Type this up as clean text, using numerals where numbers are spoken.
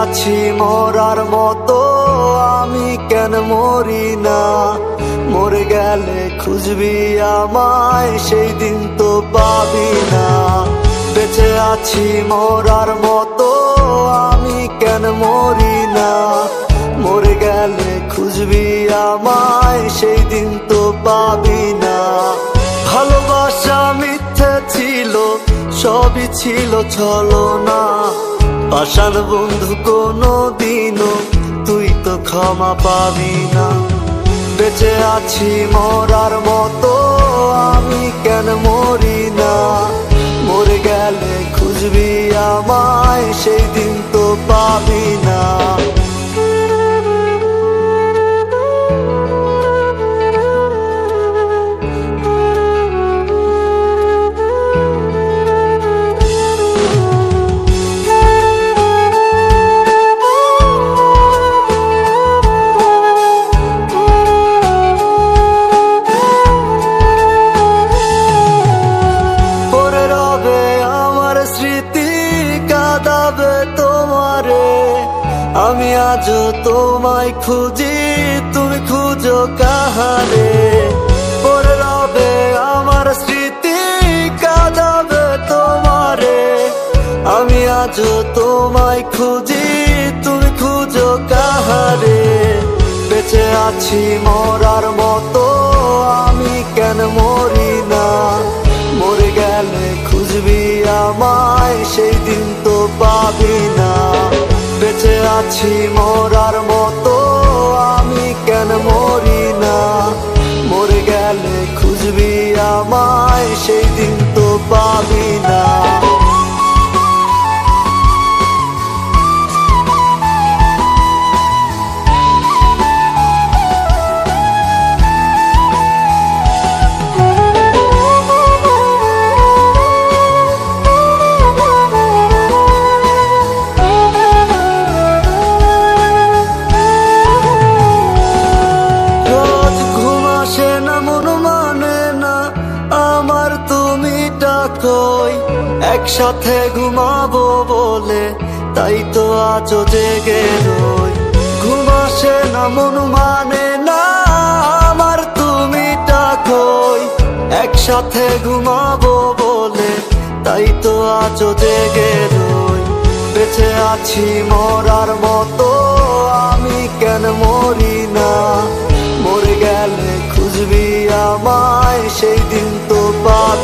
আছি মরার মতো আমি কেন মরি না? মরে গেলে খুঁজবি আমায় সেই দিন তো পাবি না। বেঁচে আছি মরার মতো আমি কেন মরি না? মরে গেলে খুঁজবি আমায় সেই দিন তো পাবি না। ভালোবাসা মিথ্যে ছিল, সবই ছিল ছলনা। পাষাণ বন্ধু কোনো দিনও তুই তো ক্ষমা পাবি না। বেঁচে আছি মরার মতো আমি কেন মরি না? মরে গেলে খুঁজবি আমায় সেই দিন তো পাবি না। আমি আজও তোমায় খুঁজি, তুমি খুঁজো কাহারে? পড়ে রবে আমার স্মৃতি, কাঁদাবে তোমারে। আমি আজও তোমায় খুঁজি, তুমি খুঁজো কাহারে? বেঁচে আছি মরার মতো আমি কেন মরি না? মরে গেলে খুঁজবি আমায় সেই দিন তো পাবি না। বেঁচে আছি মরার মতো আমি কেন মরি না? মরে গেলে খুঁজবি আমায় সেই দিন তো পাবি না। একসাথে ঘুমাবো বলে তাই তো আজও জেগে রই। ঘুম আসে না মন মানে না আমার তুমি ডাকোই। একসাথে ঘুমাবো বলে তাই তো আজও জেগে রই। বেঁচে আছি মরার মতো আমি কেন মরি না? মরে গেলে খুঁজবি আমায় সেই দিন তো পাবি